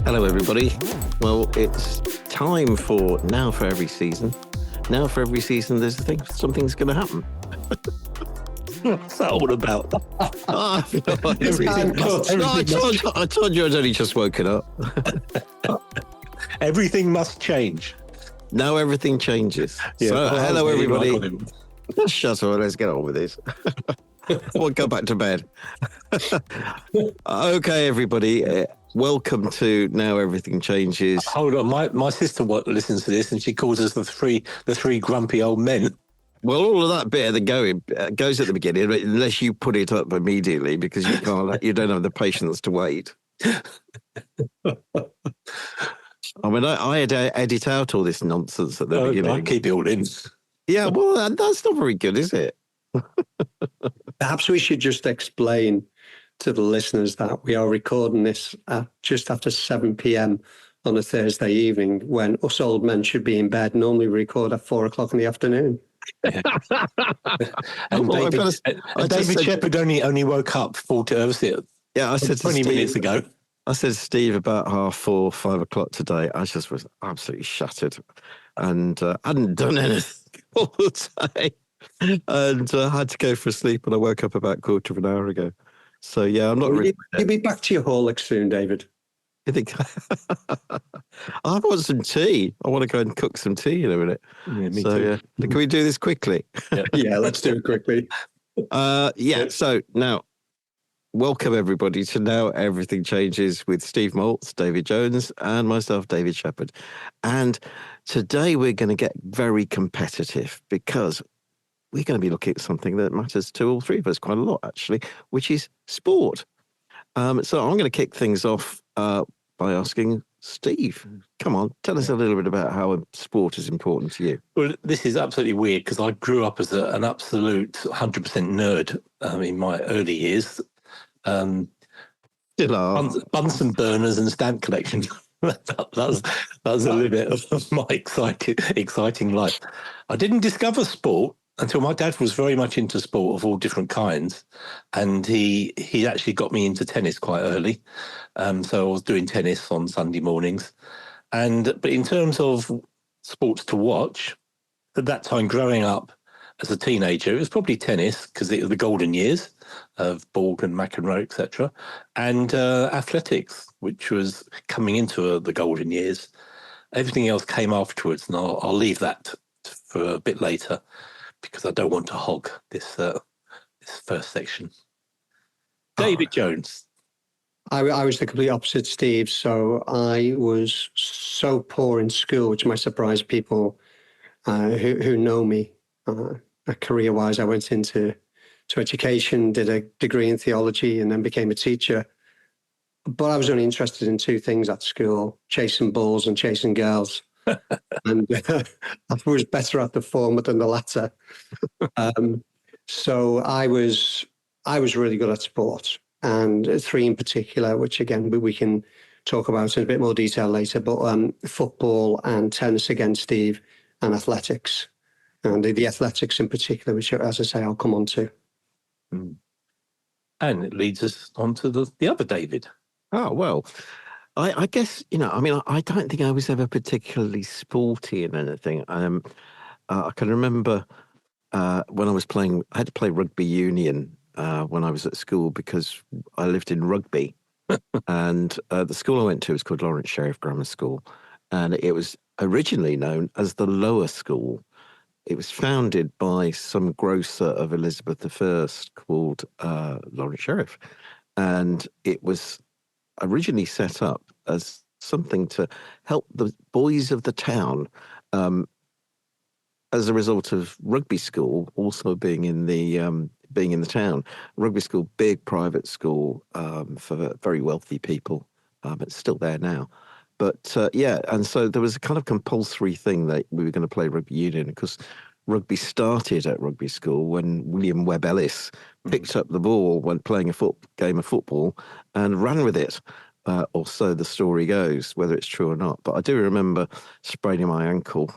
Hello, everybody. Well, it's time for Now for Every Season. Now for every season, there's a thing, something's going to happen. What's that all about? I told you I'd only just woken up. Everything must change. Now everything changes. Yeah, so, hello, everybody. Shut up, let's get on with this. We'll go back to bed. Okay, everybody. Welcome to Now Everything Changes. Hold on, my sister listens to this and she calls us the three grumpy old men. Well, all of that bit of the goes at the beginning, unless you put it up immediately because you don't have the patience to wait. I mean, I had to edit out all this nonsense at the beginning. I keep it all in. Yeah, well, that's not very good, is it? Perhaps we should just explain to the listeners that we are recording this at just after 7 p.m. on a Thursday evening when us old men should be in bed. Normally we record at 4 o'clock in the afternoon. Yeah. and David Shepherd only woke up 20 minutes ago. I said to Steve about 4:30, 5 o'clock today. I just was absolutely shattered and hadn't done anything all the day. And I had to go for a sleep, and I woke up about quarter of an hour ago. So, yeah, I'm not really... You'll be back to your Horlicks soon, David. You think? I want some tea. I want to go and cook some tea in a minute. Yeah, me too. Can we do this quickly? Yeah, let's do it quickly. So now, welcome everybody to Now Everything Changes with Steve Maltz, David Jones, and myself, David Shepherd. And today we're going to get very competitive because we're going to be looking at something that matters to all three of us quite a lot, actually, which is sport. So I'm going to kick things off by asking Steve, come on, tell us a little bit about how sport is important to you. Well, this is absolutely weird because I grew up as an absolute 100% nerd in my early years. Bunsen burners and stamp collection. That was a little bit of my exciting life. I didn't discover sport until my dad was very much into sport of all different kinds, and he actually got me into tennis quite early. So I was doing tennis on Sunday mornings, but in terms of sports to watch, at that time growing up as a teenager, it was probably tennis because it was the golden years of Borg and McEnroe, etc., and athletics, which was coming into the golden years. Everything else came afterwards, and I'll leave that for a bit later, because I don't want to hog this first section. David Jones. I was the complete opposite, Steve. So I was so poor in school, which might surprise people who know me. Career-wise, I went into education, did a degree in theology, and then became a teacher. But I was only interested in two things at school: chasing balls and chasing girls. And I was better at the former than the latter. So I was really good at sport, and three in particular, which again we can talk about in a bit more detail later. But football and tennis again, Steve, and athletics, and the athletics in particular, which, as I say, I'll come on to. And it leads us on to the other David. Oh, well, I guess, I don't think I was ever particularly sporty in anything. I can remember when I was playing, I had to play rugby union when I was at school because I lived in Rugby. And the school I went to was called Lawrence Sheriff Grammar School. And it was originally known as the Lower School. It was founded by some grocer of Elizabeth I called Lawrence Sheriff. And it was originally set up as something to help the boys of the town as a result of rugby school also being in the town. Rugby school, big private school for very wealthy people. It's still there now. But and so there was a kind of compulsory thing that we were going to play rugby union because rugby started at rugby school when William Webb Ellis picked up the ball when playing a game of football and ran with it. Or so the story goes, whether it's true or not. But I do remember spraining my ankle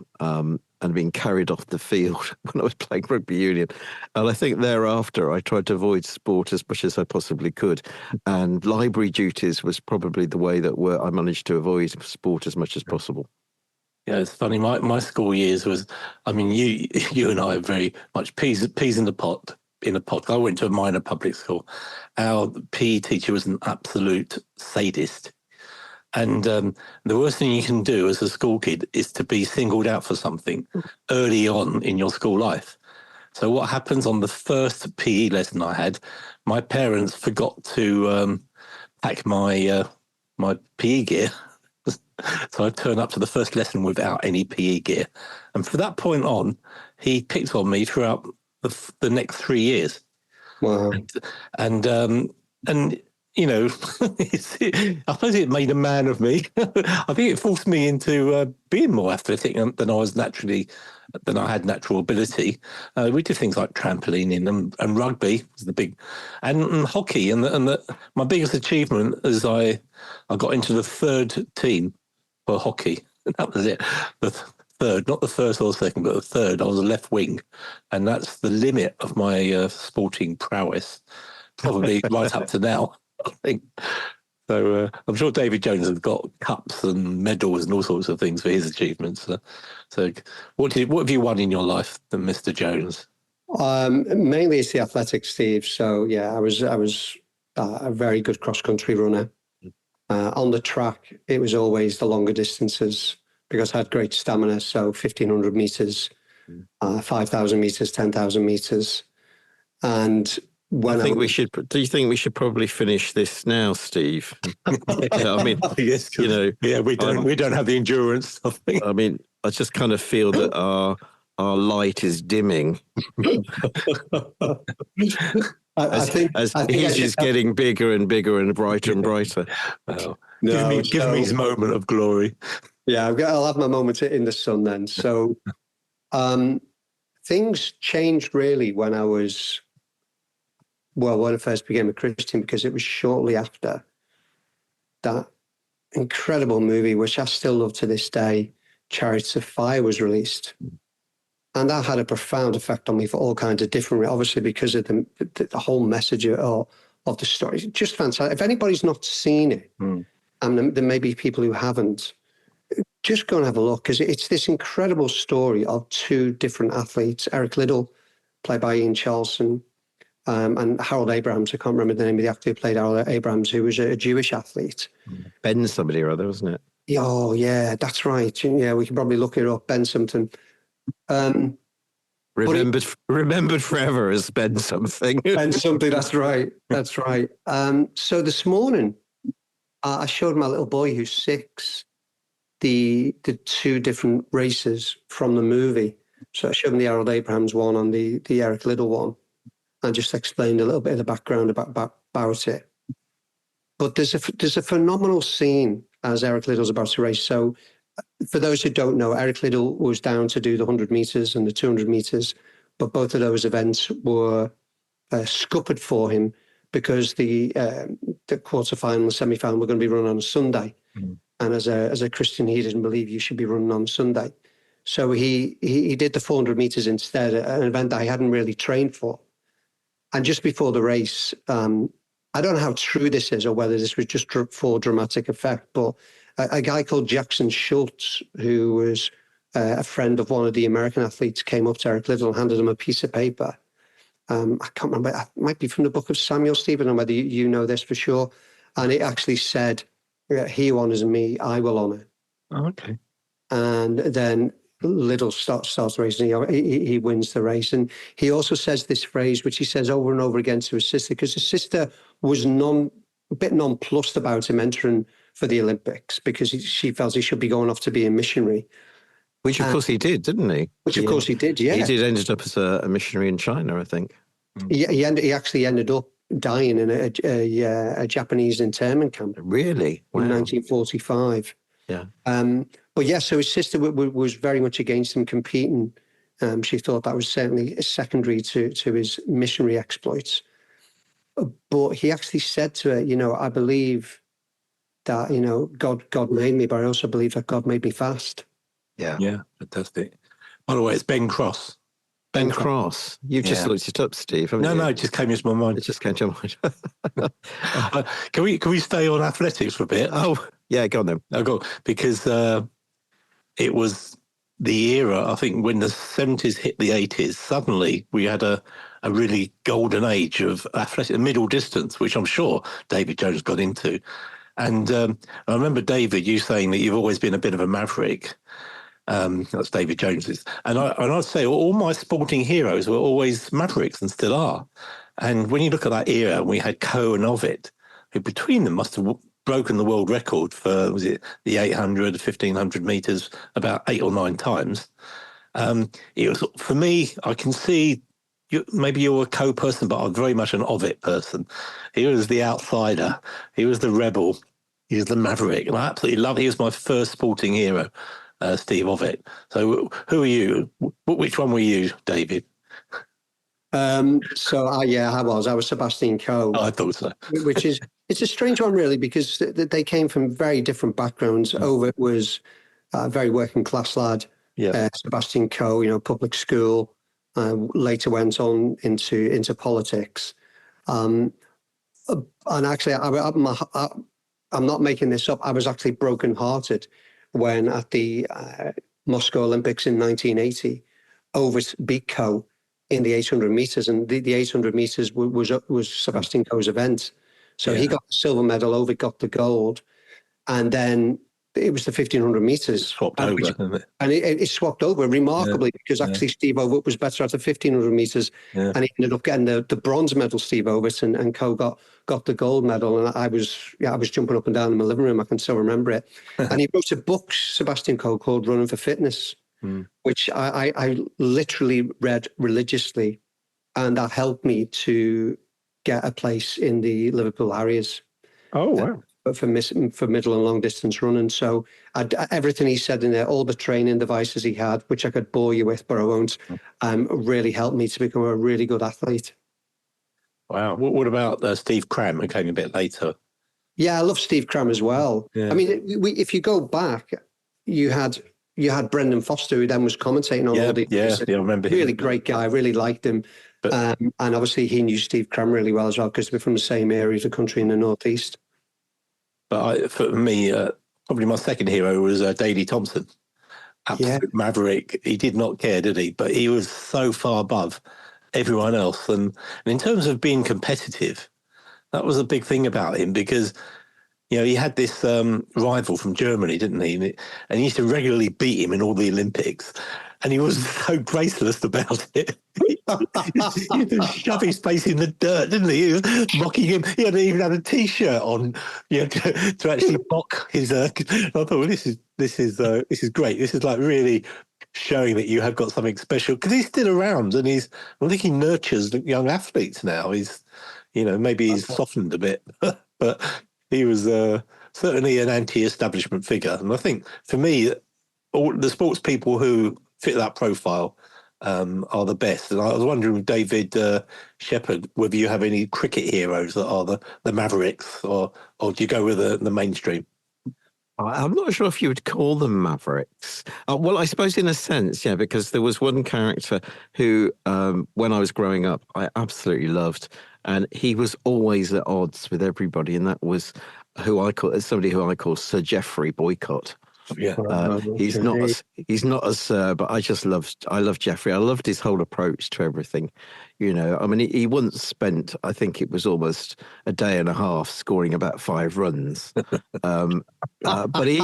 and being carried off the field when I was playing rugby union. And I think thereafter I tried to avoid sport as much as I possibly could. And library duties was probably the way that I managed to avoid sport as much as possible. Yeah, it's funny. My school years was, I mean, you and I are very much peas in the pot. In a pot. I went to a minor public school. Our PE teacher was an absolute sadist. And the worst thing you can do as a school kid is to be singled out for something early on in your school life. So what happens on the first PE lesson I had, my parents forgot to pack my my PE gear. So I turned up to the first lesson without any PE gear. And from that point on, he picked on me throughout the next 3 years. Wow. And you know, I suppose it made a man of me. I think it forced me into being more athletic than I had natural ability. We did things like trampolining and rugby was the big, and hockey. My biggest achievement is I got into the third team for hockey. That was it. The third, not the first or second, but the third. I was a left wing, and that's the limit of my sporting prowess, probably right up to now. I think so. I'm sure David Jones has got cups and medals and all sorts of things for his achievements. So, what have you won in your life, Mr. Jones? Mainly it's the athletics, Steve. So yeah, I was a very good cross country runner. On the track, it was always the longer distances because I had great stamina. So 1,500 meters, 5,000 meters, 10,000 meters, and do you think we should probably finish this now, Steve? I mean, yes, we don't have the endurance. I mean, I just kind of feel that our light is dimming. As his is getting bigger and bigger and brighter and brighter. Oh, give me his moment of glory. Yeah, I'll have my moment in the sun then. So things changed really when I first became a Christian, because it was shortly after that incredible movie, which I still love to this day, Chariots of Fire, was released. And that had a profound effect on me for all kinds of different, obviously because of the whole message of the story. It's just fantastic. If anybody's not seen it, and there may be people who haven't, just go and have a look, because it's this incredible story of two different athletes, Eric Liddell, played by Ian Charlson, and Harold Abrahams. I can't remember the name of the actor who played Harold Abrahams, who was a Jewish athlete. Ben somebody or other, wasn't it? Oh, yeah, that's right. Yeah, we can probably look it up. Ben something. Remembered forever as Ben something. Ben something, that's right. That's right. So this morning, I showed my little boy who's 6 the two different races from the movie. So I showed him the Harold Abrahams one and the Eric Liddell one, and just explained a little bit of the background about it. But there's a phenomenal scene as Eric Liddell's about to race. So for those who don't know, Eric Liddell was down to do the 100 meters and the 200 meters, but both of those events were scuppered for him because the quarterfinal, semi-final were going to be run on a Sunday. And as a Christian, he didn't believe you should be running on Sunday. So he did the 400 meters instead, an event that I hadn't really trained for. And just before the race, I don't know how true this is or whether this was just for dramatic effect, but a guy called Jackson Schultz, who was a friend of one of the American athletes, came up to Eric Liddell and handed him a piece of paper. I can't remember, it might be from the book of Samuel, Stephen, and whether you know this for sure. And it actually said, he who honors me, I will honor. Oh, okay. And then Liddell starts racing. He wins the race. And he also says this phrase, which he says over and over again to his sister, because his sister was a bit nonplussed about him entering for the Olympics, because she felt he should be going off to be a missionary. Which, of course, he did, didn't he? Which, of course, he did, yeah. He ended up as a missionary in China, I think. He actually ended up dying in a Japanese internment camp. Really? Wow. In 1945. Yeah. But yeah, so his sister was very much against him competing. She thought that was certainly secondary to his missionary exploits. But he actually said to her, I believe that, God made me, but I also believe that God made me fast. Yeah. Yeah, fantastic. By the way, it's Ben Cross. Ben Cross. You've just looked it up, Steve, haven't you? No, it just came into my mind. It just came to my mind. Can we stay on athletics for a bit? Oh, yeah, go on then. Because it was the era, I think, when the 70s hit the 80s, suddenly we had a really golden age of athletic middle distance, which I'm sure David Jones got into. And I remember, David, you saying that you've always been a bit of a maverick. That's David Jones's. And I'd say all my sporting heroes were always mavericks and still are. And when you look at that era, we had Coe and Ovett, who between them must have broken the world record for, was it the 800, 1500 meters about 8 or 9 times. It was, for me, I can see maybe you're a Coe person, but I'm very much an Ovett person. He was the outsider. He was the rebel. He was the maverick. And I absolutely love, he was my first sporting hero, Steve Ovett. So who are you? Which one were you, David? I was Sebastian Coe. Oh, I thought so. It's a strange one, really, because they came from very different backgrounds. Ovett was a very working class lad. Yeah. Sebastian Coe, public school, later went on into politics. And actually, I'm not making this up. I was actually brokenhearted when at the Moscow Olympics in 1980, Ovett beat Coe in the 800 meters, and the 800 meters was Sebastian Coe's event. So he got the silver medal, Ovett got the gold, and then it was the 1500 meters. Swapped over, isn't it? And it swapped over remarkably because actually Steve Ovett was better at the 1500 meters, and he ended up getting the bronze medal, Steve Ovett, and Coe got the gold medal. And I was jumping up and down in my living room. I can still remember it. And he wrote a book, Sebastian Coe, called Running for Fitness, which I literally read religiously, and that helped me to get a place in the Liverpool Harriers. Oh, wow. For middle and long distance running. So everything he said in there, all the training devices he had, which I could bore you with, but I won't, really helped me to become a really good athlete. Wow. What about Steve Cram, who came a bit later? Yeah, I love Steve Cram as well. Yeah. I mean, if you go back, you had Brendan Foster, who then was commentating on all the... Yeah, I remember him. Really great guy, really liked him. And obviously he knew Steve Cram really well as well, because they're from the same area of the country in the northeast. But for me, probably my second hero was Daley Thompson. Absolute maverick. He did not care, did he? But he was so far above everyone else. And in terms of being competitive, that was a big thing about him, because he had this rival from Germany, didn't he? And he used to regularly beat him in all the Olympics. And he was so graceless about it. He used to shove his face in the dirt, didn't he? He was mocking him. He even had a T-shirt on, to actually mock his. I thought, well, this is great. This is like really showing that you have got something special, because he's still around, and I think he nurtures young athletes now. Maybe he's softened a bit, but he was certainly an anti-establishment figure. And I think for me, all the sports people who fit that profile are the best. And I was wondering, David Shepherd, whether you have any cricket heroes that are the mavericks, or do you go with the mainstream? I'm not sure if you would call them mavericks. Well, I suppose in a sense, yeah, because there was one character who, when I was growing up, I absolutely loved, and he was always at odds with everybody, and that was somebody who I call Sir Geoffrey Boycott. Yeah, he's not a sir, but I love Geoffrey. I loved his whole approach to everything. I mean, he once spent, I think it was almost a day and a half, scoring about 5 runs. But he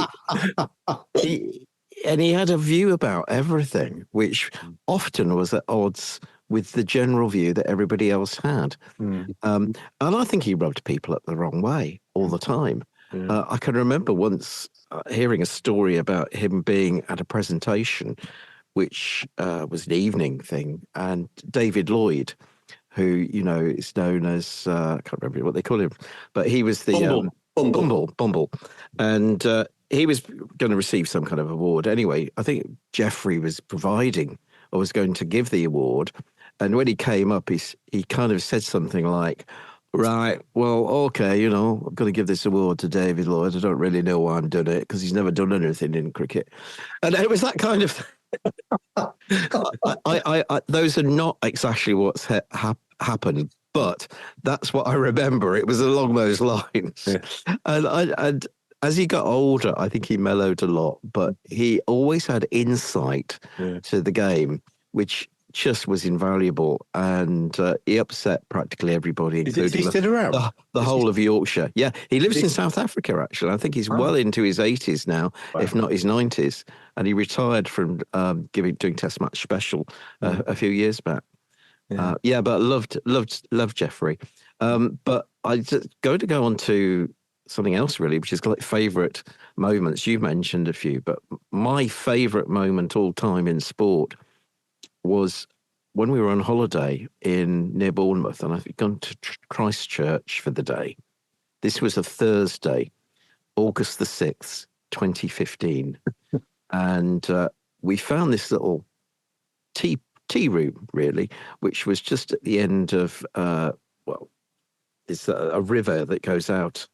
had a view about everything, which often was at odds with the general view that everybody else had. And I think he rubbed people up the wrong way all the time. I can remember once hearing a story about him being at a presentation, which was an evening thing, and David Lloyd, who is known as I can't remember what they call him, but he was the Bumble, and he was going to receive some kind of award. Anyway, I think Geoffrey was providing or was going to give the award, and when he came up, he kind of said something like, right, well, okay, I'm going to give this award to David Lloyd. I don't really know why I'm doing it, because he's never done anything in cricket. And it was that kind of Those are not exactly what's happened, but that's what I remember. It was along those lines. Yeah. And as he got older, I think he mellowed a lot, but he always had insight to the game, which just was invaluable. And he upset practically everybody, including the whole of Yorkshire. Yeah, he lives in South Africa, actually. I think he's well into his 80s now, if not his 90s. And he retired from doing Test Match Special a few years back. But loved Jeffrey. But I just going to go on to something else really, which is like favourite moments. You mentioned a few, but my favourite moment all time in sport was when we were on holiday near Bournemouth, and I'd gone to Christchurch for the day. This was a Thursday, August the 6th, 2015. And we found this little tea room, really, which was just at the end of, it's a river that goes out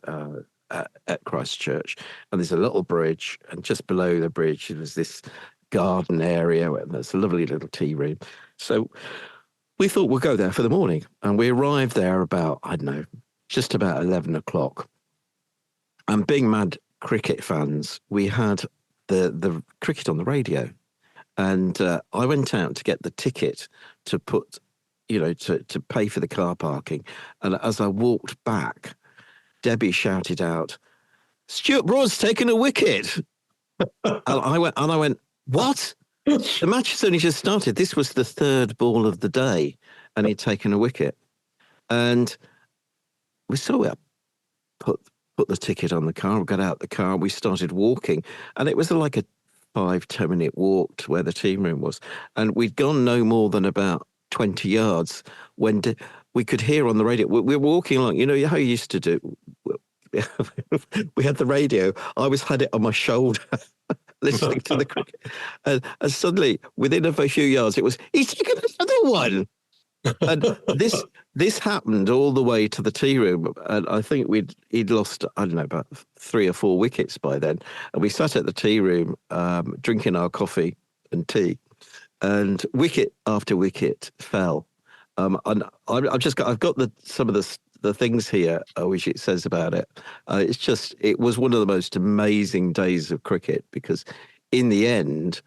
at Christchurch. And there's a little bridge, and just below the bridge, there's this garden area, and there's a lovely little tea room. So we thought we'll go there for the morning. And we arrived there about, I don't know, just about 11 o'clock. And being mad cricket fans, we had the cricket on the radio. And I went out to get the ticket to put, to pay for the car parking. And as I walked back, Debbie shouted out, "Stuart Broad's taken a wicket." and I went, "What?" The match has only just started. This was the third ball of the day, and he'd taken a wicket. And we put the ticket on the car, we got out the car, we started walking, and it was like a 5-10 minute walk to where the team room was. And we'd gone no more than about 20 yards when we could hear on the radio, we were walking along, how you used to do. We had the radio, I had it on my shoulder, listening to the cricket. And suddenly, within a few yards, it was, "He's taken another one." And this happened all the way to the tea room, and I think he'd lost, I don't know, about 3 or 4 wickets by then. And we sat at the tea room, drinking our coffee and tea, and wicket after wicket fell. And I've got some of the things here which it says about it. It was one of the most amazing days of cricket, because in the end,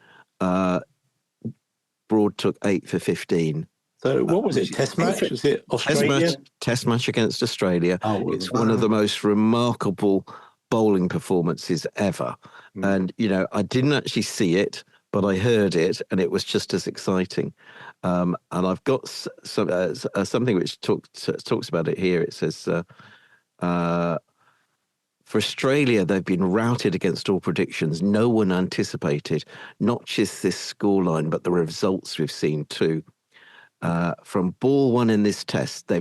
Broad took 8 for 15. So what was it? Test match? Was it Australia? Test match against Australia. It's one of the most remarkable bowling performances ever. And, I didn't actually see it, but I heard it, and it was just as exciting. And I've got something which talks about it here. It says, for Australia, they've been routed against all predictions. No one anticipated not just this scoreline, but the results we've seen too. From ball one in this test,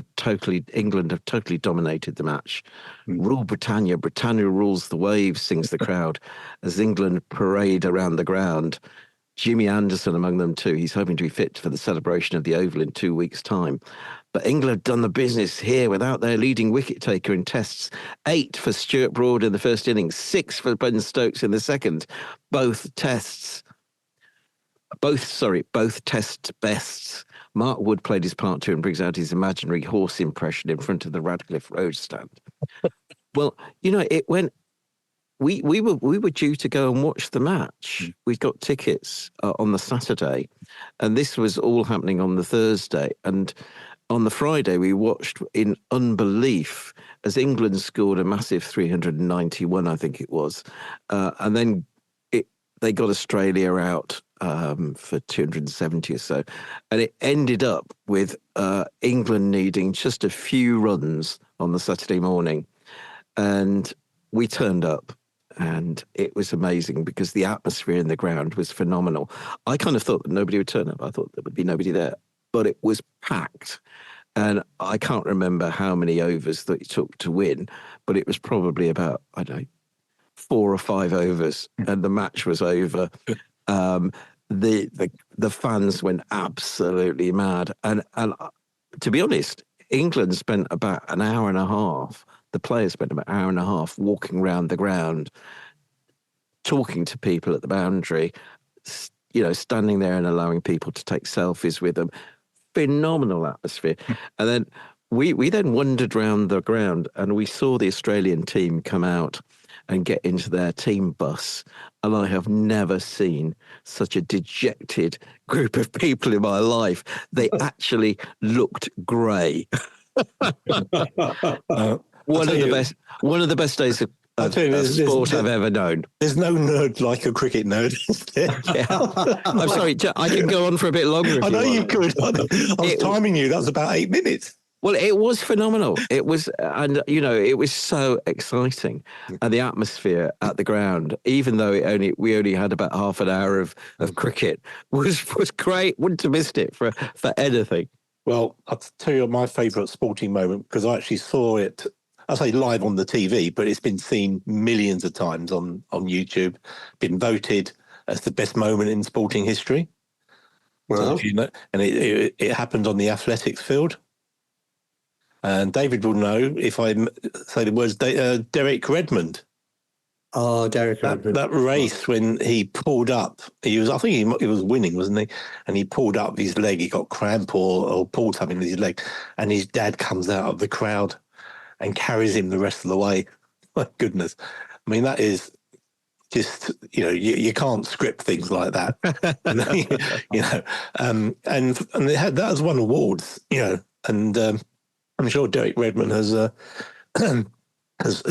England have totally dominated the match. Rule Britannia rules the waves, sings the crowd, as England parade around the ground. Jimmy Anderson among them too. He's hoping to be fit for the celebration of the Oval in 2 weeks' time. But England have done the business here without their leading wicket taker in tests. 8 for Stuart Broad in the first innings, 6 for Ben Stokes in the second. Both test bests. Mark Wood played his part too and brings out his imaginary horse impression in front of the Radcliffe Road stand. Well, it went. We were due to go and watch the match. We got tickets on the Saturday, and this was all happening on the Thursday. And on the Friday, we watched in unbelief as England scored a massive 391, I think it was, and then they got Australia out for 270 or so. And it ended up with England needing just a few runs on the Saturday morning. And we turned up, and it was amazing because the atmosphere in the ground was phenomenal. I kind of thought that nobody would turn up. I thought there would be nobody there, but it was packed. And I can't remember how many overs that it took to win, but it was probably about, I don't know, 4 or 5 overs, and the match was over. The fans went absolutely mad, and to be honest, England spent about an hour and a half. The players spent about an hour and a half walking around the ground, talking to people at the boundary, standing there and allowing people to take selfies with them. Phenomenal atmosphere. And then we then wandered round the ground and we saw the Australian team come out and get into their team bus. And I have never seen such a dejected group of people in my life. They actually looked grey. One of the best days of sport I've ever known. There's no nerd like a cricket nerd. Yeah. I'm sorry, I can go on for a bit longer. I know you could. I was timing you. That was about 8 minutes. Well, it was phenomenal. It was, and it was so exciting, and the atmosphere at the ground, even though we only had about half an hour of cricket, was great. Wouldn't have missed it for anything. Well, I'll tell you my favourite sporting moment, because I actually saw it. I say live on the TV, but it's been seen millions of times on YouTube. Been voted as the best moment in sporting history. Well, and it happened on the athletics field. And David will know if I say the words Derek Redmond. Oh, Derek Redmond. That race when he pulled up, I think he was winning, wasn't he? And he pulled up his leg, he got cramp or pulled something with his leg, and his dad comes out of the crowd and carries him the rest of the way. My goodness. I mean, that is just, you can't script things like that. And that has won awards, and I'm sure Derek Redmond has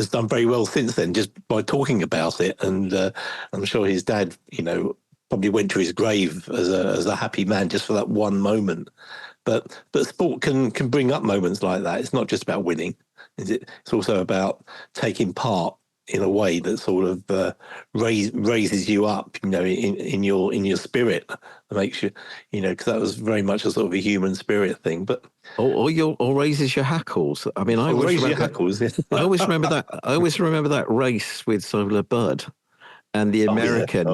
done very well since then, just by talking about it. And I'm sure his dad, probably went to his grave as a happy man just for that one moment. But sport can bring up moments like that. It's not just about winning, is it? It's also about taking part in a way that sort of raises you up, in your spirit, and makes you, because that was very much a sort of a human spirit thing. But or raises your hackles. I mean, I always remember hackles. Yeah. I always remember that. I always remember that race with Zola Budd and the American.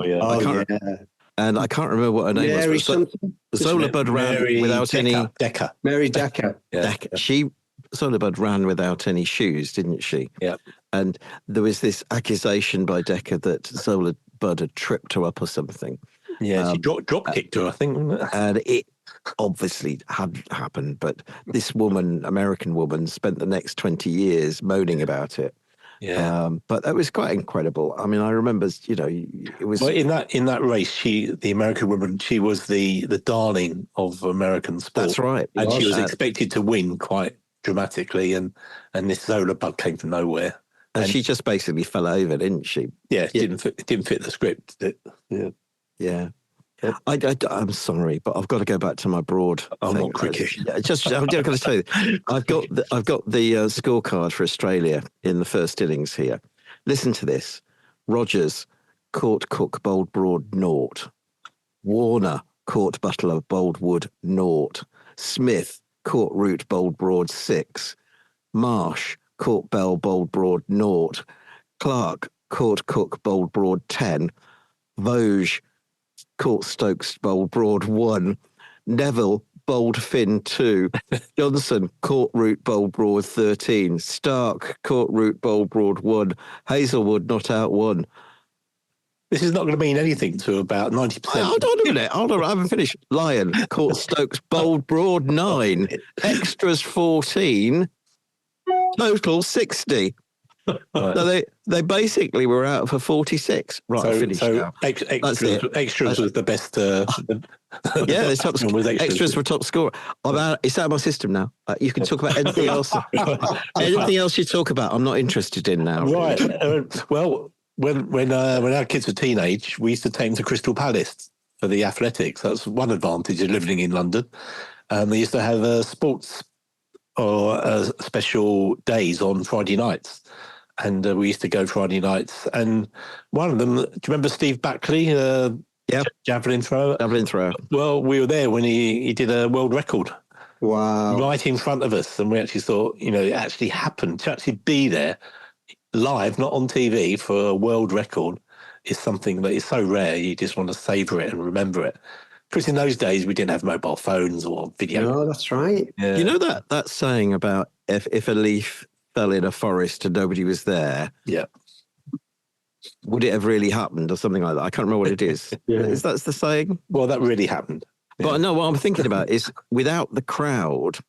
And I can't remember what her name was. Zola Budd ran without any. Mary Decker. Yeah. Zola Budd ran without any shoes, didn't she? Yeah. And there was this accusation by Decker that Zola Budd had tripped her up or something. Yeah, she drop kicked her, I think. And it obviously hadn't happened, but this American woman, spent the next 20 years moaning about it. Yeah. But that was quite incredible. I mean, I remember, it was. Well, in that race, the American woman, she was the darling of American sport. That's right. And she was expected to win quite dramatically, and this Zola Budd came from nowhere. And she just basically fell over, didn't she? Yeah, it didn't fit the script. Yeah. I'm sorry, but I've got to go back to my broad. I'm not cricket. I'm going to tell you, I've got the scorecard for Australia in the first innings here. Listen to this: Rogers caught Cook bowled Broad 0. Warner caught Butler bowled Wood 0. Smith caught Root bowled Broad 6. Marsh caught Bell bowled Broad 0. Clark caught Cook bowled Broad 10. Vosges caught Stokes bowled Broad 1. Neville bowled Finn 2. Johnson caught Root bowled Broad 13. Stark caught Root bowled Broad 1. Hazelwood not out 1. This is not going to mean anything to about 90%. Hold on a minute. I haven't finished. Lyon caught Stokes bowled Broad 9. Extras 14. Total 60. Right. So they basically were out for 46. Right, I finished now. Extras was the best. Yeah, extras were top scorer. It's out of my system now. You can talk about anything else. Anything else you talk about, I'm not interested in now. Right. Well, when our kids were teenage, we used to take them to Crystal Palace for the athletics. That's one advantage of living in London. They used to have sports or special days on Friday nights. And we used to go Friday nights. And one of them, do you remember Steve Buckley? Javelin thrower. Javelin thrower. Well, we were there when he did a world record. Wow. Right in front of us. And we actually thought, it actually happened. To actually be there live, not on TV, for a world record is something that is so rare. You just want to savour it and remember it. Because in those days, we didn't have mobile phones or video. No, that's right. Yeah. You know that saying about if a leaf fell in a forest and nobody was there? Yeah. would it have really happened or something like that? I can't remember what it is. Yeah. Is that the saying? Well, that really happened. Yeah. But no, what I'm thinking about is without the crowd,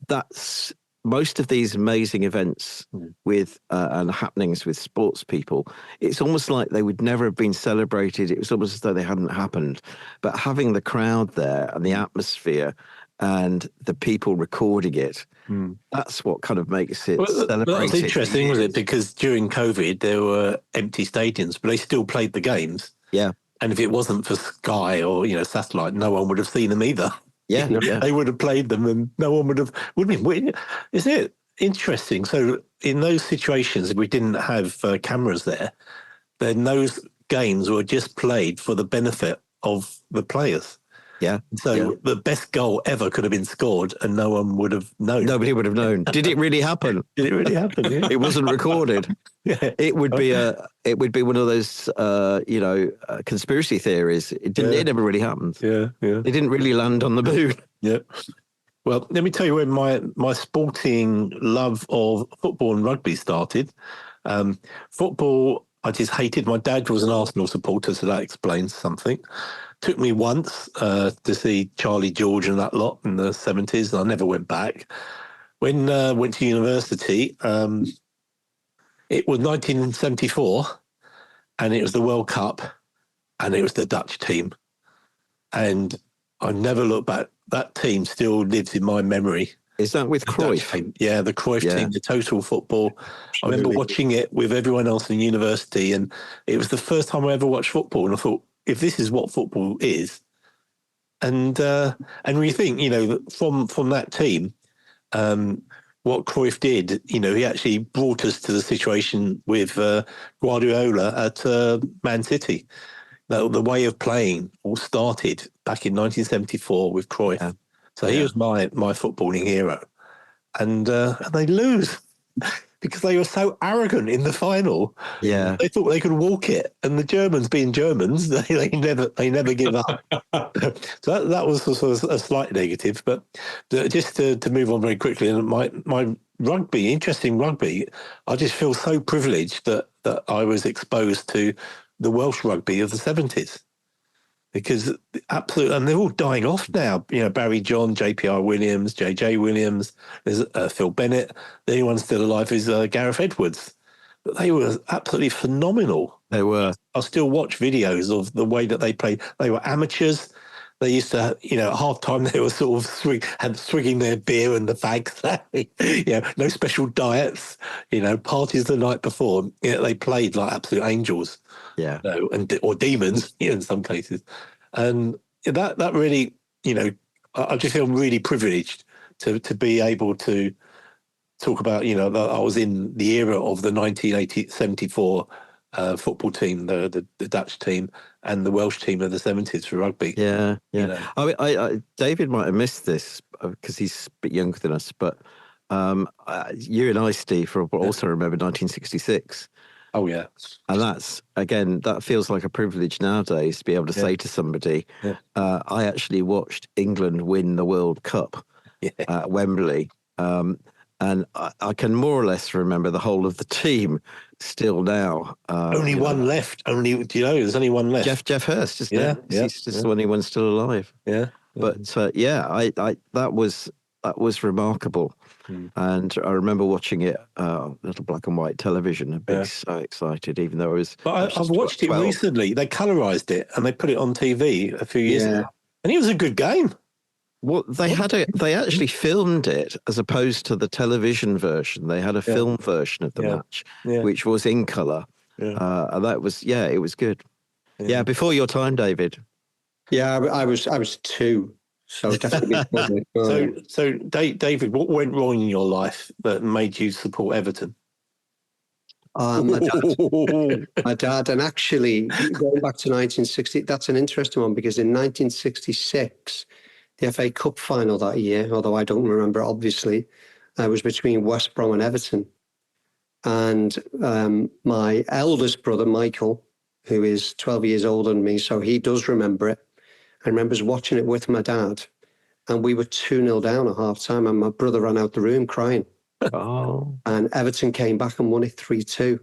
that's most of these amazing events with and happenings with sports people. It's almost like they would never have been celebrated. It was almost as though they hadn't happened. But having the crowd there and the atmosphere and the people recording it, that's what kind of makes it celebrated. That was interesting, was it? Because during COVID, there were empty stadiums, but they still played the games. Yeah. And if it wasn't for Sky or, satellite, no one would have seen them either. Yeah, yeah. They would have played them and no one would have. Isn't it interesting? So in those situations, if we didn't have cameras there, then those games were just played for the benefit of the players. Yeah. So the best goal ever could have been scored and no one would have known. Nobody would have known. Did it really happen? Did it really happen? Yeah. It wasn't recorded. Yeah. It would be one of those conspiracy theories. It never really happened. Yeah, yeah. They didn't really land on the moon. Yeah. Well, let me tell you when my sporting love of football and rugby started. Football, I just hated. My dad was an Arsenal supporter, so that explains something. Took me once to see Charlie George and that lot in the 70s, and I never went back. When I went to university, it was 1974, and it was the World Cup, and it was the Dutch team. And I never looked back. That team still lives in my memory. Is that with Cruyff? Yeah, the Cruyff team, the total football. Absolutely. I remember watching it with everyone else in university, and it was the first time I ever watched football. And I thought, if this is what football is, and we think, from that team, what Cruyff did, he actually brought us to the situation with Guardiola at Man City. The way of playing all started back in 1974 with Cruyff. Yeah. So he was my footballing hero. And they lose because they were so arrogant in the final. Yeah. They thought they could walk it. And the Germans, being Germans, they never give up. So that was sort of a slight negative. But just to move on very quickly, and my rugby, interesting rugby, I just feel so privileged that I was exposed to the Welsh rugby of the 70s. Because absolutely, and they're all dying off now. Barry John, JPR Williams, JJ Williams, there's Phil Bennett. The only one still alive is Gareth Edwards. But they were absolutely phenomenal. They were. I still watch videos of the way that they played. They were amateurs. They used to, at half time, they were sort of swigging their beer and the fags. No special diets, parties the night before. They played like absolute angels. Yeah. Or demons, in some cases. And that really, I just feel really privileged to be able to talk about, that I was in the era of the 1974 football team, the Dutch team, and the Welsh team of the 70s for rugby. Yeah, yeah. I mean, I David might have missed this because he's a bit younger than us, but you and I, Steve, also remember 1966. Oh, yeah. And that's, again, that feels like a privilege nowadays to be able to say to somebody, I actually watched England win the World Cup at Wembley. And I can more or less remember the whole of the team still now. Only one left. There's only one left. Jeff Hurst, isn't it? He's just the only one still alive. Yeah. But that was remarkable. And I remember watching it, little black and white television, and being so excited, even though I was. But I've watched it recently. They colorized it and they put it on TV a few years ago, and it was a good game. Well, they actually filmed it as opposed to the television version. They had a film version of the match, which was in color. Yeah. And that was, it was good. Yeah, before your time, David. Yeah, I was 2. So definitely. So David, what went wrong in your life that made you support Everton? My dad, and actually going back to 1960, that's an interesting one because in 1966, the FA Cup final that year, although I don't remember, obviously, was between West Brom and Everton. And my eldest brother, Michael, who is 12 years older than me, so he does remember it. I remember watching it with my dad, and we were 2-0 down at half time, and my brother ran out the room crying. Oh. And Everton came back and won it 3-2.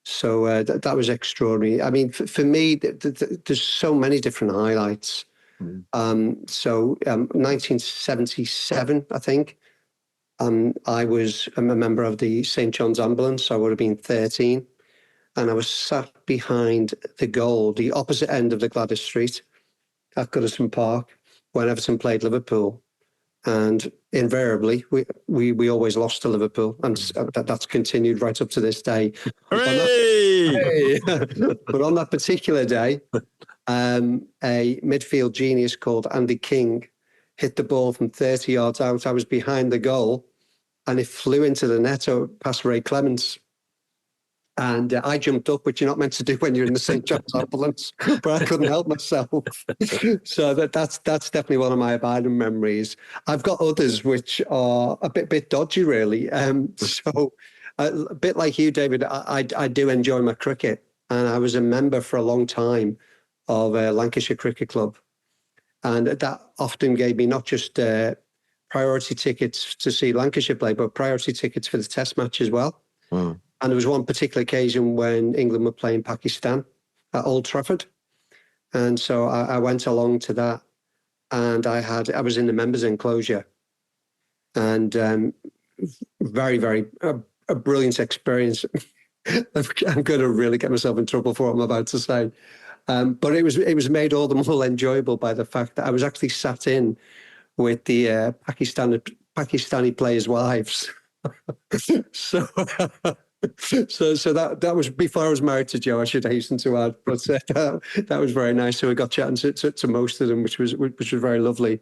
So that was extraordinary. I mean, for me, there's so many different highlights. 1977, I think, I was a member of the St. John's Ambulance. I would have been 13. And I was sat behind the goal, the opposite end of the Gladys Street at Goodison Park when Everton played Liverpool. And invariably, we always lost to Liverpool. And that's continued right up to this day. Hooray! But on that particular day, a midfield genius called Andy King hit the ball from 30 yards out. I was behind the goal and it flew into the net past Ray Clements. And I jumped up, which you're not meant to do when you're in the St. John's Ambulance, but I couldn't help myself. So that's definitely one of my abiding memories. I've got others which are a bit dodgy, really. So a bit like you, David, I do enjoy my cricket, and I was a member for a long time of Lancashire Cricket Club, and that often gave me not just priority tickets to see Lancashire play, but priority tickets for the Test match as well. Mm. And there was one particular occasion when England were playing Pakistan at Old Trafford. And so I went along to that, and I was in the members' enclosure, and very, very a brilliant experience. I'm going to really get myself in trouble for what I'm about to say. But it was made all the more enjoyable by the fact that I was actually sat in with the Pakistani players' wives. So that was before I was married to Joe, I should hasten to add. But that was very nice. So we got chatting to most of them, which was very lovely.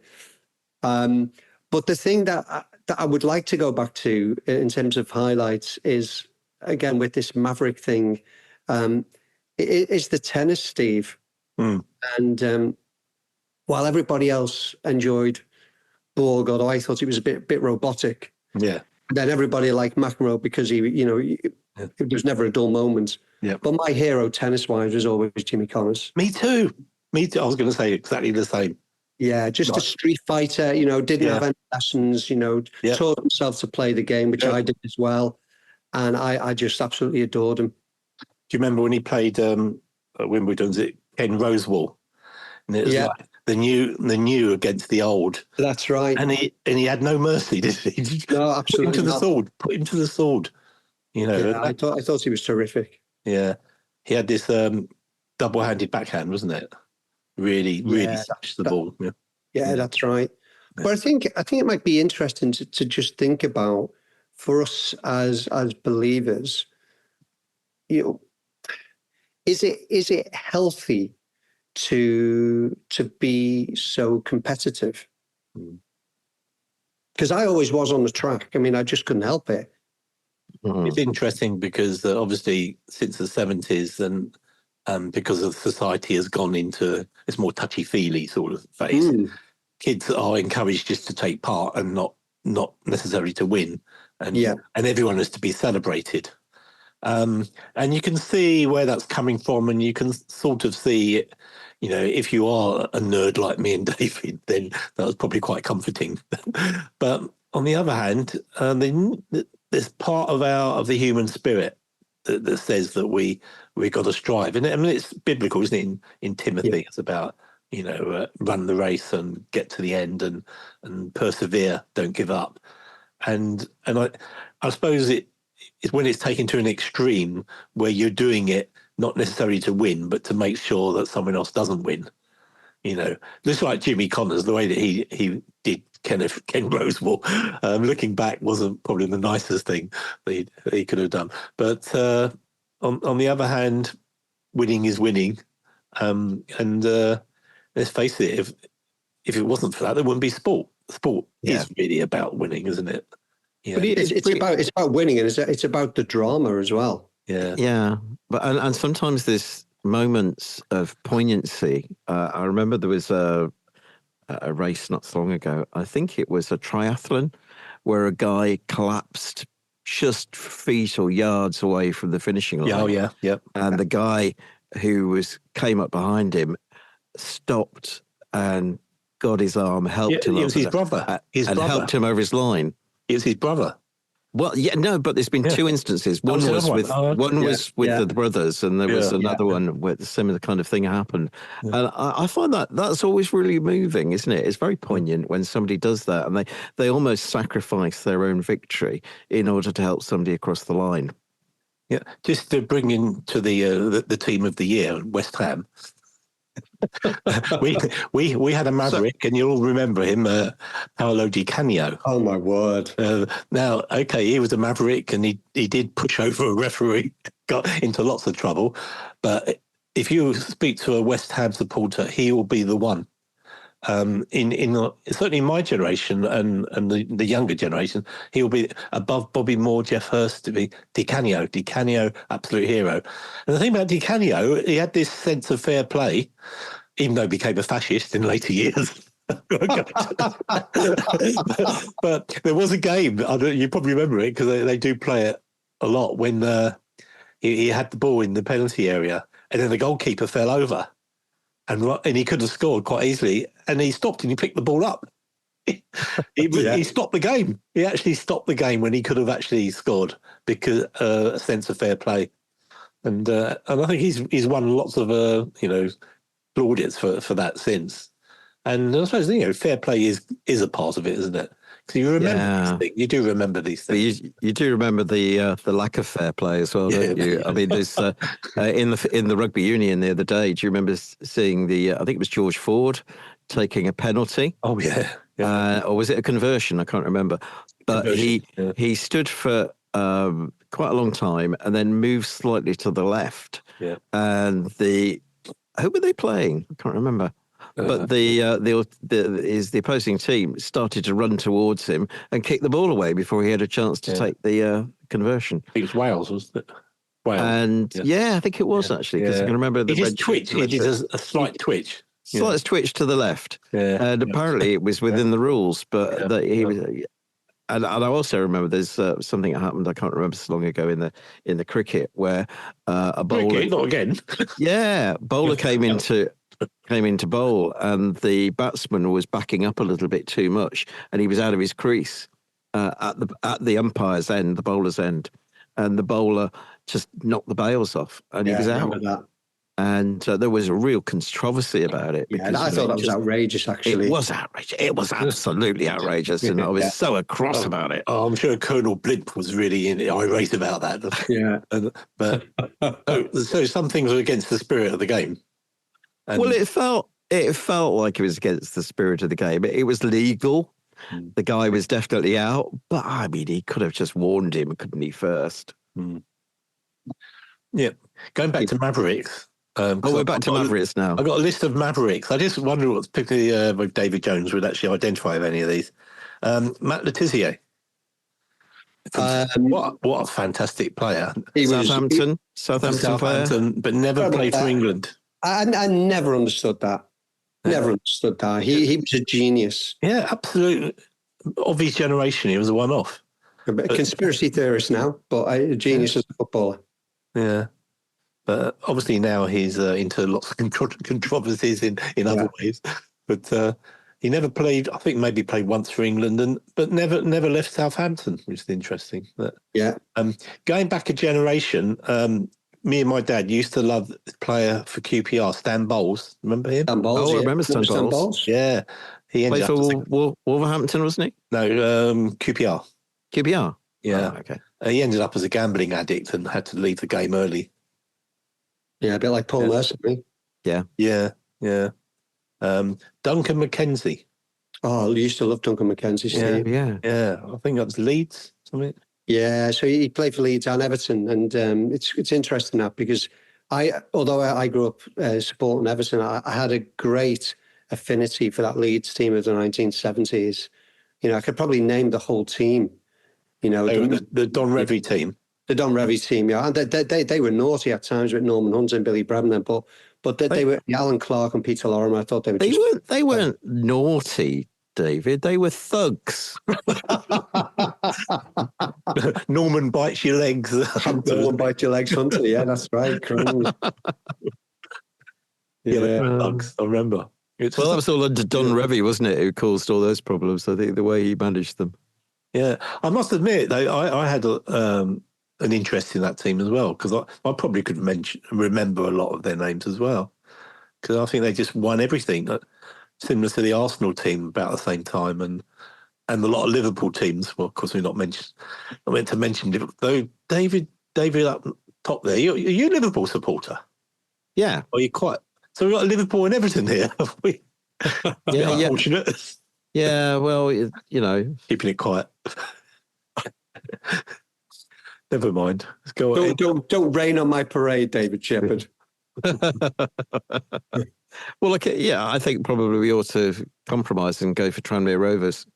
But the thing that I would like to go back to in terms of highlights is, again, with this Maverick thing, is the tennis, Steve. Mm. And while everybody else enjoyed Borg, although I thought it was a bit robotic. Yeah. Then everybody liked McEnroe because there was never a dull moment. Yeah. But my hero tennis-wise was always Jimmy Connors. Me too. I was going to say exactly the same. Yeah, just a street fighter, didn't have any lessons, taught himself to play the game, which I did as well. And I just absolutely adored him. Do you remember when he played at Wimbledon, Ken Rosewall? And it was like the new against the old. That's right. And he had no mercy, did he? No, absolutely. Put him to the sword. Yeah, I thought he was terrific. Yeah. He had this double-handed backhand, wasn't it? Really smashed the ball. Yeah, that's right. Yeah. But I think it might be interesting to just think about, for us as believers, is it healthy to be so competitive? Because I always was on the track. I mean, I just couldn't help it. It's interesting because obviously since the 70s and because of society has gone into this more touchy-feely sort of phase, kids are encouraged just to take part and not necessarily to win, and everyone is to be celebrated. And you can see where that's coming from, and you can sort of see, if you are a nerd like me and David, then that was probably quite comforting. But on the other hand, there's part of the human spirit that says that we got to strive, and I mean it's biblical, isn't it? In Timothy, it's about run the race and get to the end and persevere, don't give up, and I suppose it's when it's taken to an extreme where you're doing it not necessarily to win, but to make sure that someone else doesn't win. Just like Jimmy Connors, the way that he did Ken Rosewall, looking back, wasn't probably the nicest thing that he could have done. But on the other hand, winning is winning, and let's face it, if it wasn't for that, there wouldn't be sport. Sport is really about winning, isn't it? Yeah. But it's about winning, and it's about the drama as well. Yeah. But and sometimes there's moments of poignancy. I remember there was a race not so long ago. I think it was a triathlon where a guy collapsed just feet or yards away from the finishing line. And the guy who came up behind him stopped and got his arm, helped him. It was his brother. Helped him over his line. It was his brother. Well, yeah, no, but there's been two instances. One there's was another with one. Oh, okay. one was with the brothers, and there was another one where the similar kind of thing happened. Yeah. And I find that's always really moving, isn't it? It's very poignant when somebody does that, and they almost sacrifice their own victory in order to help somebody across the line. Yeah, just to bring in to the team of the year, West Ham. we had a maverick, and you'll all remember him, Paolo Di Canio. Oh my word! Now, okay, he was a maverick, and he did push over a referee, got into lots of trouble. But if you speak to a West Ham supporter, he will be the one. Certainly in my generation and the younger generation, he will be above Bobby Moore, Jeff Hurst, to be Di Canio, absolute hero. And the thing about Di Canio, he had this sense of fair play, even though he became a fascist in later years. but there was a game, you probably remember it because they do play it a lot, when he had the ball in the penalty area and then the goalkeeper fell over. And he could have scored quite easily, and he stopped and he picked the ball up. He stopped the game. He actually stopped the game when he could have actually scored because a sense of fair play. And I think he's won lots of plaudits for that since. And I suppose fair play is a part of it, isn't it? Because you remember these things. You do remember these things. But you do remember the lack of fair play as well, don't you? I mean, there's in the rugby union the other day. Do you remember seeing I think it was George Ford taking a penalty? Oh yeah. Or was it a conversion? I can't remember. But he stood for quite a long time and then moved slightly to the left. Yeah. And who were they playing? I can't remember. But the opposing team started to run towards him and kick the ball away before he had a chance to take the conversion. It was Wales, wasn't it? Wales. And I think it was actually, because I can remember he just twitched. He did a slight twitch. Slight twitch to the left. Yeah. And apparently it was within the rules, but he was. And I also remember there's something that happened, I can't remember so long ago in the cricket, where a bowler. Cricket, not again. Bowler came into bowl, and the batsman was backing up a little bit too much, and he was out of his crease at the umpire's end, the bowler's end, and the bowler just knocked the bails off, and he was out. That. And there was a real controversy about it. Yeah, I thought that was outrageous, actually. It was outrageous. It was absolutely outrageous, and I was so across about it. Oh, I'm sure Colonel Blimp was really irate about that. Yeah. But so some things are against the spirit of the game. Well, it felt like it was against the spirit of the game. It was legal. The guy was definitely out, but I mean, he could have just warned him, couldn't he? First. Yeah, going back to Mavericks. We're back to Mavericks now. I've got a list of Mavericks. I just wonder what, particularly with David Jones, would actually identify with any of these. Matt Le Tissier. What a fantastic player. Southampton player, but never played for England. I never understood that. Never understood that. He was a genius. Yeah, absolutely. Of his generation, he was a one-off. A conspiracy theorist now, but a genius as a footballer. Yeah. But obviously now he's into lots of controversies in other ways. But he never played. I think maybe played once for England, but never left Southampton, which is interesting. But going back a generation, me and my dad used to love this player for QPR, Stan Bowles. Remember him? Stan Bowles. I remember Stan Bowles. Yeah, he ended played for Wolverhampton, wasn't he? No, QPR. QPR. Yeah. Oh, okay. He ended up as a gambling addict and had to leave the game early. Yeah, a bit like Paul Merson. Yeah. Duncan McKenzie. Oh, I used to love Duncan McKenzie, Steve. Yeah. I think that was Leeds, something. Yeah, so he played for Leeds and Everton, and it's interesting that because although I grew up supporting Everton, I had a great affinity for that Leeds team of the 1970s. I could probably name the whole team. The Don Revie team. The Don Revie team, yeah, and they were naughty at times with Norman Hunt and Billy Brabham, but they were Alan Clark and Peter Lorimer. I thought they weren't naughty, David. They were thugs. Norman bites your legs. Norman bites your legs, Hunter. Yeah, that's right. Thugs. I remember. That was all under Don Revie, wasn't it? Who caused all those problems? I think the way he managed them. Yeah, I must admit, though, I had an interest in that team as well, because I probably could remember a lot of their names as well, because I think they just won everything, similar to the Arsenal team about the same time, and a lot of Liverpool teams. Well, of course, we're not meant to mention Liverpool. Though David up top there, are you a Liverpool supporter? Yeah. Are you quite? So we've got Liverpool and Everton here, have we? Yeah, Unfortunate. Yeah, well, Keeping it quiet. Never mind. Let's go on. Don't rain on my parade, David Shepherd. Well, I think probably we ought to compromise and go for Tranmere Rovers.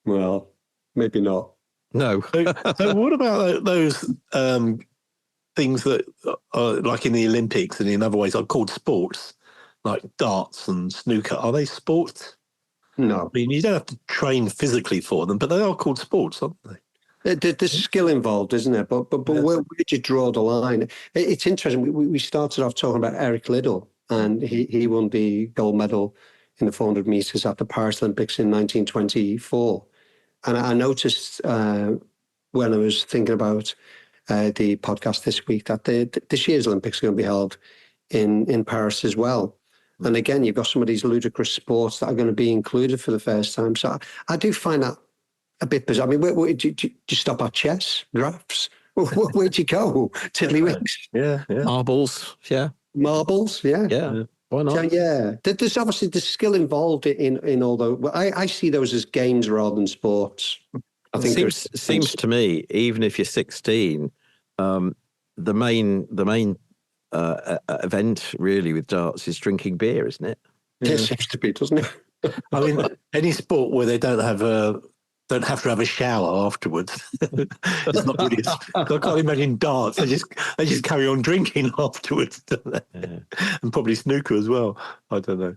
Well, maybe not. No. So what about those things that are like in the Olympics and in other ways are called sports, like darts and snooker? Are they sports? No. I mean, you don't have to train physically for them, but they are called sports, aren't they? There's skill involved, isn't there? But Yes. where do you draw the line? It's interesting. We started off talking about Eric Liddell, and he won the gold medal in the 400 meters at the Paris Olympics in 1924. And I noticed when I was thinking about the podcast this week that this year's Olympics are going to be held in Paris as well. And again, you've got some of these ludicrous sports that are going to be included for the first time. So I do find that a bit bizarre. I mean, where do you stop at chess, drafts? Where'd you go? Tiddlywinks? Yeah. Marbles, yeah. Marbles? Yeah. Yeah. Why not? So, yeah. There's obviously the skill involved in all those. I see those as games rather than sports. I think it seems to me, even if you're 16, the main event really with darts is drinking beer, isn't it? It seems to be, doesn't it? I mean, any sport where they don't have to have a shower afterwards. It's not really. I can't imagine darts. They just carry on drinking afterwards, don't they? Yeah. And probably snooker as well. I don't know.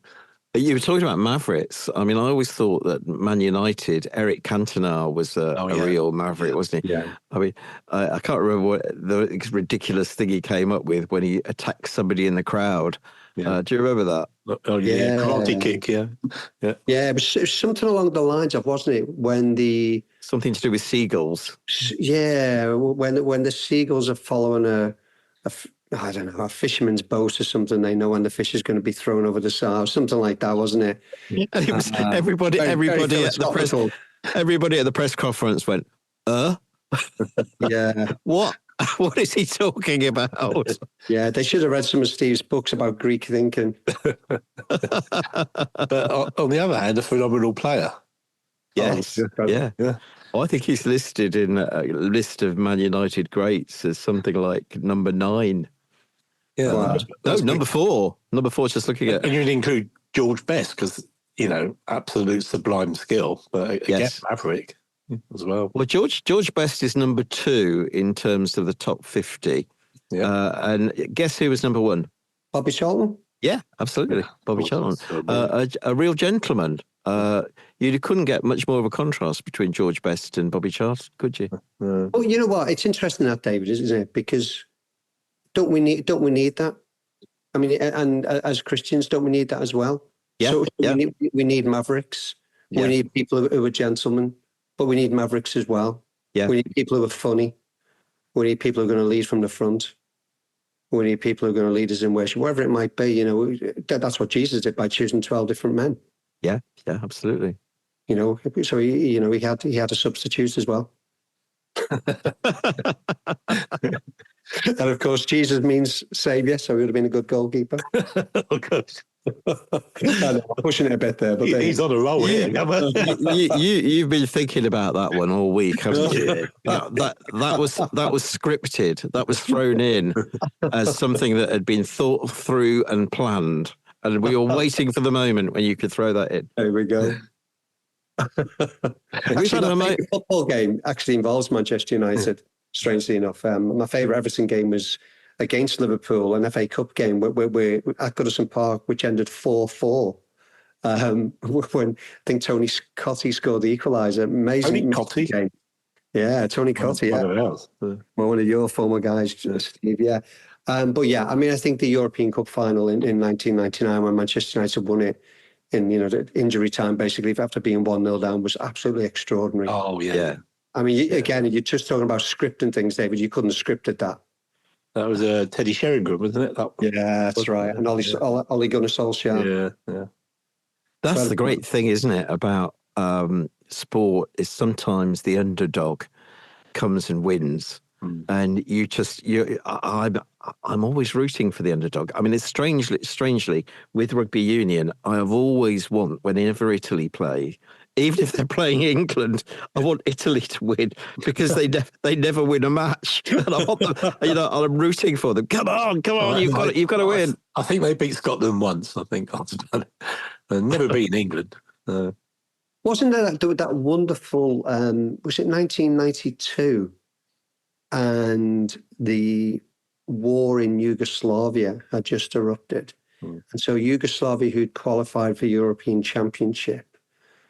You were talking about mavericks. I mean, I always thought that Man United, Eric Cantona was a real maverick, wasn't he? Yeah. I mean, I can't remember what the ridiculous thing he came up with when he attacked somebody in the crowd. Yeah. Do you remember that? Oh, yeah. Karate kick, yeah. Yeah, it was something along the lines of, wasn't it, when something to do with seagulls. Yeah, when the seagulls are following I don't know, a fisherman's boat or something, they know when the fish is going to be thrown over the side, something like that, wasn't it? And it was everybody at the press conference went, Yeah. What is he talking about? Yeah, they should have read some of Steve's books about Greek thinking. But on the other hand, a phenomenal player. Yes. Yeah. I think he's listed in a list of Man United greats as something like number 9. Yeah. Wow. No, number 4. Number 4 is just looking at. And you'd include George Best because, absolute sublime skill. But again, Maverick as well. Well, George Best is number 2 in terms of the top 50. Yeah. And guess who was number 1? Bobby Charlton? Yeah, absolutely. Bobby Charlton. A real gentleman. You couldn't get much more of a contrast between George Best and Bobby Charlton, could you? Well, you know what? It's interesting that, David, isn't it? Because don't we need that? I mean, and as Christians, don't we need that as well? Yeah. So we need mavericks. Yeah. We need people who are gentlemen, but we need mavericks as well. Yeah. We need people who are funny. We need people who are going to lead from the front. We need people who are going to lead us in worship, whatever it might be. That's what Jesus did by choosing 12 different men. Yeah, absolutely. So he had a substitute as well. And of course, Jesus means saviour, so he would have been a good goalkeeper. Oh, gosh. I'm pushing it a bit there, but he's on a roll here. You've been thinking about that one all week, haven't you? that was scripted. That was thrown in as something that had been thought through and planned, and we were waiting for the moment when you could throw that in. There we go. Actually, my favourite football game actually involves Manchester United. Strangely enough, my favourite Everton game was against Liverpool, an FA Cup game where at Goodison Park, which ended 4-4. When I think Tony Cottee scored the equaliser. Amazing game. Yeah, Tony Cottee. One of your former guys, Steve. Yeah. But yeah, I mean, I think the European Cup final in 1999 when Manchester United won it in the injury time, basically, after being 1-0 down, was absolutely extraordinary. Oh, yeah. I mean, again, you're just talking about scripting things, David. You couldn't have scripted that. That was Teddy Sheringham, wasn't it? Yeah, that's right. And Ole Gunnar Solskjaer. Yeah. That's the great thing, isn't it, about sport, is sometimes the underdog comes and wins. And I'm always rooting for the underdog. I mean, it's strangely with rugby union, I have always whenever Italy play, even if they're playing England, I want Italy to win because they never win a match, and I want them. I'm rooting for them. Come on, you've got to win. I think they beat Scotland once. I think they've never beaten England. Wasn't there that wonderful? Was it 1992? And the war in Yugoslavia had just erupted. And so Yugoslavia, who'd qualified for European Championship,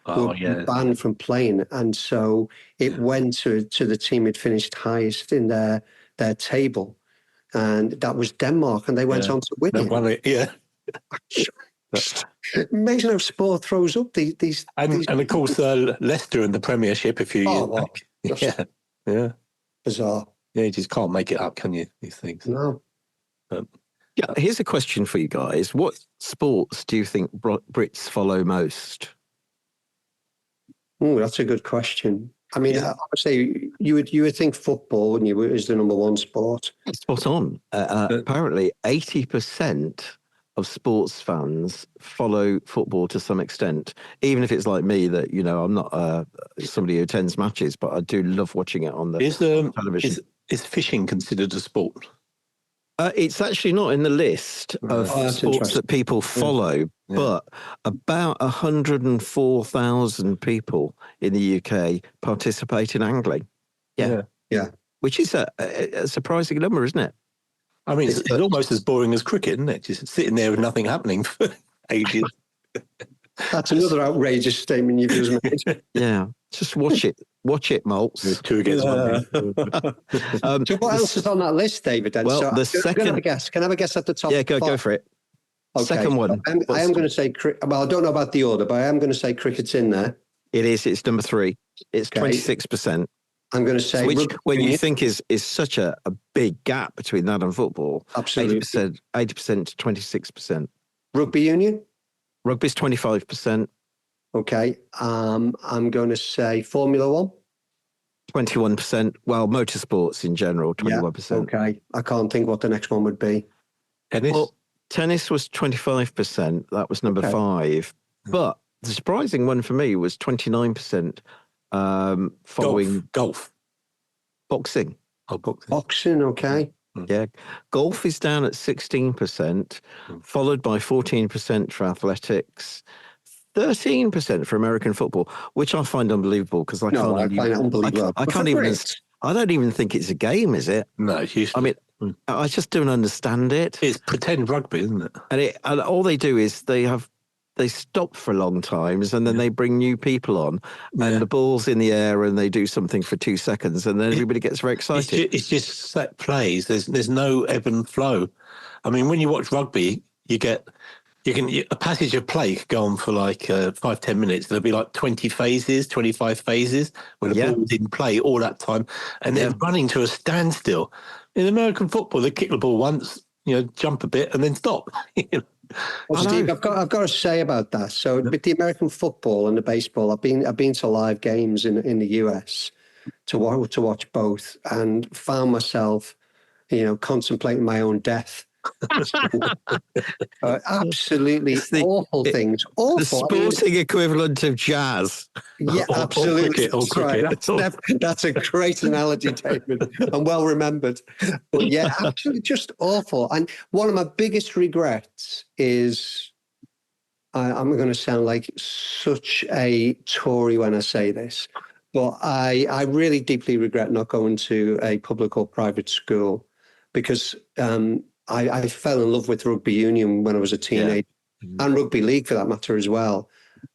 were banned from playing. And so it went to the team who'd finished highest in their table. And that was Denmark. And they went on to win it. Won it. Yeah. Amazing how sport throws up these. And of course, Leicester in the Premiership a few years back. Yeah. Bizarre. Yeah, you just can't make it up, can you? These things. No. Here's a question for you guys. What sports do you think Brits follow most? Oh, that's a good question. I mean, I would say you would think football, wouldn't you, is the number one sport. Spot on. Apparently, 80% of sports fans follow football to some extent, even if it's like me that, I'm not somebody who attends matches, but I do love watching it on the television. Is fishing considered a sport? It's actually not in the list of sports that people follow, but about 104,000 people in the UK participate in angling. Yeah. Which is a surprising number, isn't it? I mean, it's almost as boring as cricket, isn't it? Just sitting there with nothing happening for ages. That's another outrageous statement you've just made. Yeah, just watch it. Watch it, Maltz. There's 2 against 1. So what else is on that list, David? Then? Well, the second... Can I have a guess at the top? Yeah, go for it. Okay. Second one. I am going to say... Well, I don't know about the order, but I am going to say cricket's in there. It is. It's number 3. It's 26%. I'm going to say... Which, when you think is such a big gap between that and football. Absolutely. 80% to 26%. Rugby union? Rugby's 25%. Okay. I'm going to say Formula One. 21%. Well, motorsports in general, 21%. Yeah, okay. I can't think what the next one would be. Tennis? Well, tennis was 25%. That was number 5. But the surprising one for me was 29%. Following golf. Boxing. Oh, boxing, okay. Yeah. Golf is down at 16%, followed by 14% for athletics, 13% for American football, which I find unbelievable because I find it unbelievable. I don't even think it's a game, is it? No, I mean, I just don't understand it. It's pretend rugby, isn't it? And all they do is they stop for long times and then they bring new people on and the ball's in the air and they do something for 2 seconds and then everybody gets very excited. It's just set plays. There's no ebb and flow. I mean, when you watch rugby, a passage of play could go on for like 5-10 minutes. There'll be like 25 phases where the ball's in play all that time and they're running to a standstill. In American football, they kick the ball once, jump a bit and then stop. Well, Steve, I've got to say about that. So with the American football and the baseball, I've been to live games in the US to watch both and found myself, contemplating my own death. Absolutely awful things. Awful. The sporting equivalent of jazz. Yeah, absolutely. That's right. That's a great analogy, David, and well remembered. But yeah, absolutely just awful. And one of my biggest regrets is, I'm going to sound like such a Tory when I say this, but I really deeply regret not going to a public or private school because I fell in love with rugby union when I was a teenager and rugby league for that matter as well.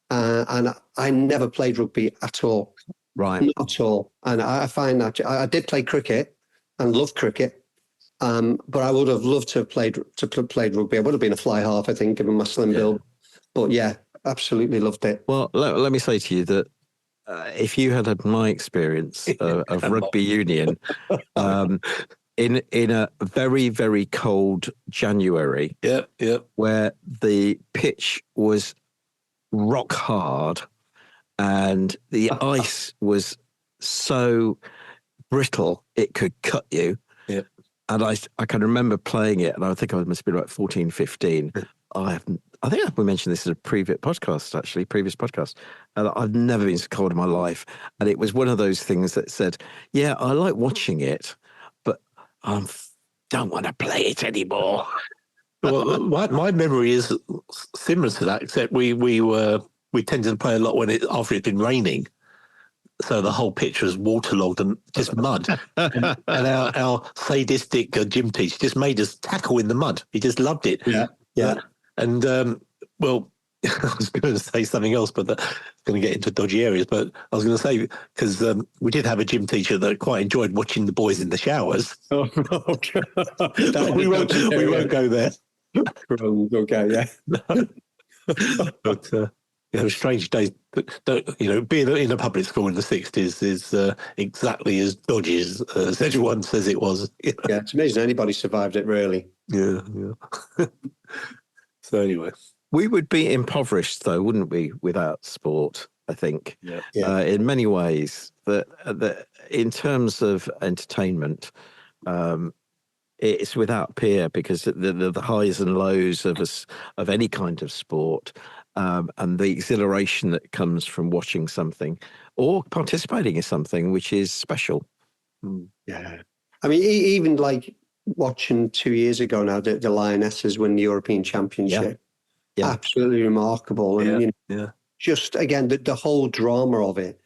And I never played rugby at all. Right. Not at all. And I find that I did play cricket and loved cricket. But I would have loved to have played rugby. I would have been a fly half, I think, given my slim build. But yeah, absolutely loved it. Well, let me say to you that if you had my experience of rugby union in a very, very cold January, where the pitch was rock hard and the ice was so brittle it could cut you. Yep. And I can remember playing it, and I think I must have been about 14, 15. I think we mentioned this in a previous podcast. And I've never been so cold in my life. And it was one of those things that said, yeah, I like watching it, but I don't want to play it anymore. Well, my memory is similar to that, except we tended to play a lot after it'd been raining. So the whole pitch was waterlogged and just mud. and our sadistic gym teacher just made us tackle in the mud. He just loved it. Yeah. And, well, I was going to say something else, but that's going to get into dodgy areas. But I was going to say, because we did have a gym teacher that quite enjoyed watching the boys in the showers. Oh, okay. we won't go there. Okay, yeah. But strange days. But being in a public school in the 60s is exactly as dodgy as everyone says it was. Yeah, it's amazing anybody survived it, really. Yeah. So anyway, we would be impoverished, though, wouldn't we, without sport? I think, in many ways, that in terms of entertainment, it's without peer, because the highs and lows of any kind of sport, and the exhilaration that comes from watching something or participating in something which is special. Yeah, I mean, even like watching 2 years ago now, the Lionesses win the European Championship. Yeah. Absolutely remarkable, and just again the whole drama of it.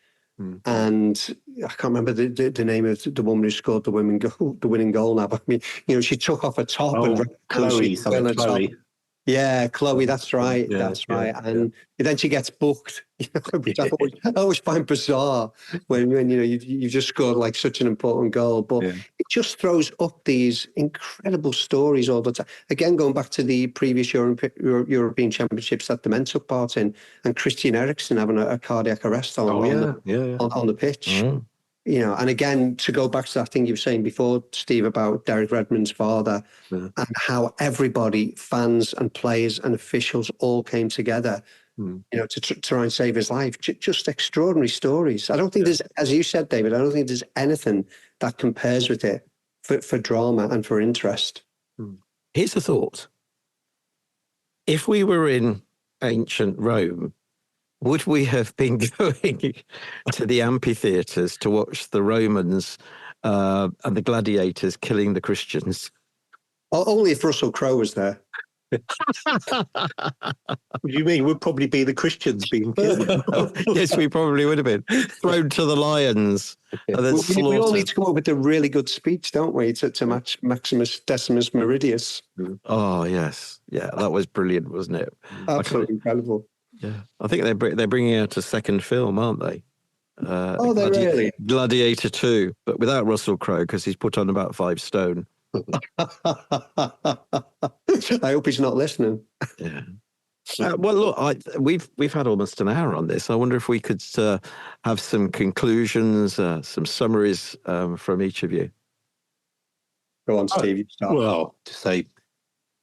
And I can't remember the name of the woman who scored the winning goal now. But I mean, she took off her top and Chloe. Yeah, Chloe, that's right. Right. And then she gets booked, which I always find bizarre when you just scored like such an important goal. But it just throws up these incredible stories all the time. Again, going back to the previous European Championships that the men took part in, and Christian Eriksen having a cardiac arrest on the pitch. Mm. And again, to go back to that thing you were saying before, Steve, about Derek Redmond's father, and how everybody, fans and players and officials, all came together, to try and save his life. Just extraordinary stories. I don't think there's, as you said, David, I don't think there's anything that compares with it for drama and for interest. Here's a thought. If we were in ancient Rome, would we have been going to the amphitheatres to watch the Romans and the gladiators killing the Christians? Only if Russell Crowe was there. What do you mean? We'd probably be the Christians being killed. Yes, we probably would have been thrown to the lions and then slaughtered. We all need to come up with a really good speech, don't we, to match Maximus Decimus Meridius. Oh yes, yeah, that was brilliant, wasn't it? Absolutely incredible. Yeah, I think they're bringing out a second film, aren't they? They're really Gladiator 2, but without Russell Crowe, because he's put on about 5 stone. I hope he's not listening. Yeah. Well, look, we've had almost an hour on this. I wonder if we could have some conclusions, some summaries from each of you. Go on, Steve. You start. Well, to say,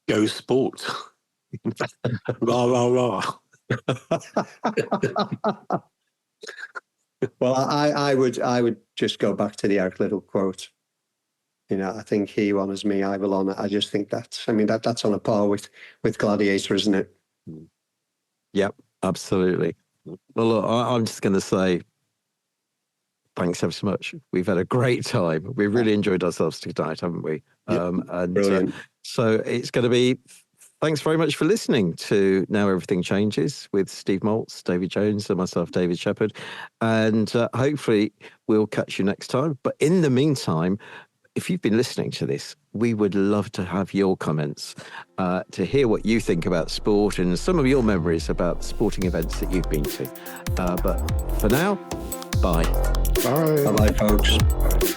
go sport. Rah, rah, rah. Well, I would just go back to the Eric Liddell quote. I think he who honours me, I will honour. I just think that's on a par with Gladiator, isn't it? Yep, absolutely. Well, look, I'm just going to say thanks ever so much. We've had a great time. We've really enjoyed ourselves tonight, haven't we? Brilliant. So it's going to be. Thanks very much for listening to Now Everything Changes with Steve Maltz, David Jones, and myself, David Shepherd. And hopefully we'll catch you next time. But in the meantime, if you've been listening to this, we would love to have your comments, to hear what you think about sport and some of your memories about sporting events that you've been to. But for now, bye. Bye. Bye-bye, folks.